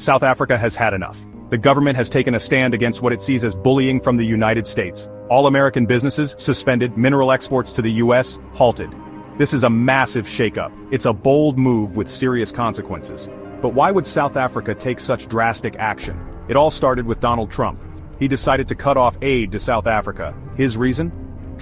South Africa has had enough. The government has taken a stand against what it sees as bullying from the United States. All American businesses suspended, mineral exports to the US halted. This is a massive shakeup. It's a bold move with serious consequences. But why would South Africa take such drastic action? It all started with Donald Trump. He decided to cut off aid to South Africa. His reason?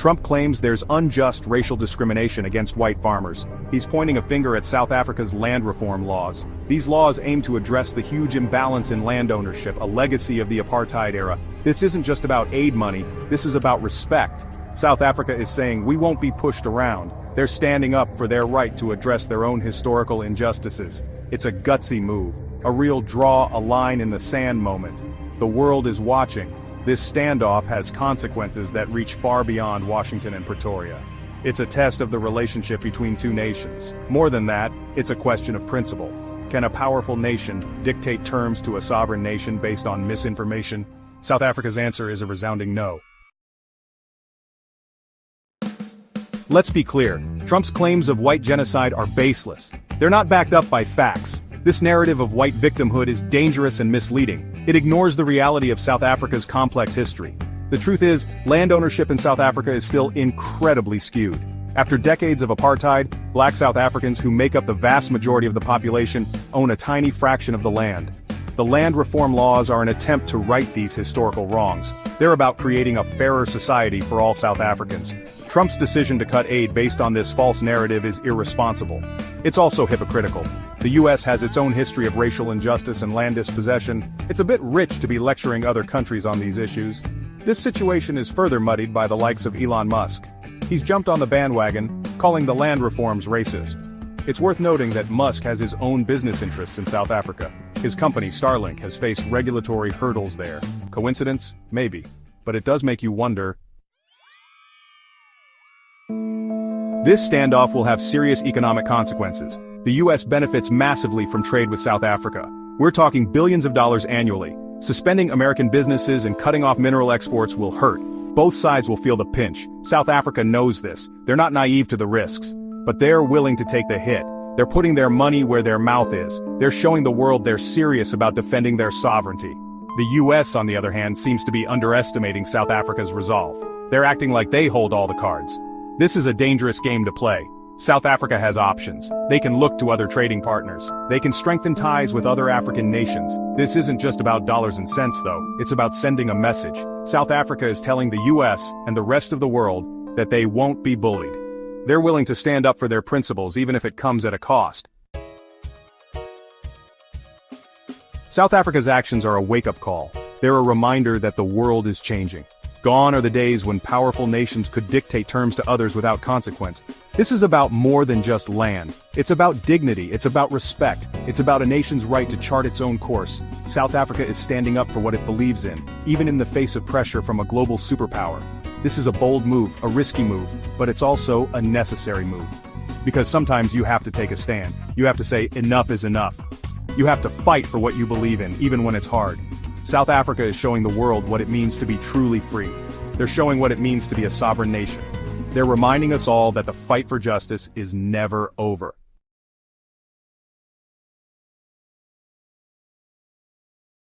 Trump claims there's unjust racial discrimination against white farmers. He's pointing a finger at South Africa's land reform laws. These laws aim to address the huge imbalance in land ownership, a legacy of the apartheid era. This isn't just about aid money, this is about respect. South Africa is saying we won't be pushed around. They're standing up for their right to address their own historical injustices. It's a gutsy move, a real draw a line in the sand moment. The world is watching. This standoff has consequences that reach far beyond Washington and Pretoria. It's a test of the relationship between two nations. More than that, it's a question of principle. Can a powerful nation dictate terms to a sovereign nation based on misinformation? South Africa's answer is a resounding no. Let's be clear, Trump's claims of white genocide are baseless. They're not backed up by facts. This narrative of white victimhood is dangerous and misleading. It ignores the reality of South Africa's complex history. The truth is, land ownership in South Africa is still incredibly skewed. After decades of apartheid, black South Africans who make up the vast majority of the population own a tiny fraction of the land. The land reform laws are an attempt to right these historical wrongs. They're about creating a fairer society for all South Africans. Trump's decision to cut aid based on this false narrative is irresponsible. It's also hypocritical. The US has its own history of racial injustice and land dispossession. It's a bit rich to be lecturing other countries on these issues. This situation is further muddied by the likes of Elon Musk. He's jumped on the bandwagon, calling the land reforms racist. It's worth noting that Musk has his own business interests in South Africa. His company, Starlink, has faced regulatory hurdles there. Coincidence? Maybe. But it does make you wonder. This standoff will have serious economic consequences. The US benefits massively from trade with South Africa. We're talking billions of dollars annually. Suspending American businesses and cutting off mineral exports will hurt. Both sides will feel the pinch. South Africa knows this. They're not naive to the risks. But they're willing to take the hit. They're putting their money where their mouth is. They're showing the world they're serious about defending their sovereignty. The US, on the other hand, seems to be underestimating South Africa's resolve. They're acting like they hold all the cards. This is a dangerous game to play. South Africa has options. They can look to other trading partners. They can strengthen ties with other African nations. This isn't just about dollars and cents, though. It's about sending a message. South Africa is telling the US and the rest of the world that they won't be bullied. They're willing to stand up for their principles even if it comes at a cost. South Africa's actions are a wake-up call. They're a reminder that the world is changing. Gone are the days when powerful nations could dictate terms to others without consequence. This is about more than just land. It's about dignity, it's about respect, it's about a nation's right to chart its own course. South Africa is standing up for what it believes in, even in the face of pressure from a global superpower. This is a bold move, a risky move, but it's also a necessary move. Because sometimes you have to take a stand. You have to say, enough is enough. You have to fight for what you believe in, even when it's hard. South Africa is showing the world what it means to be truly free. They're showing what it means to be a sovereign nation. They're reminding us all that the fight for justice is never over.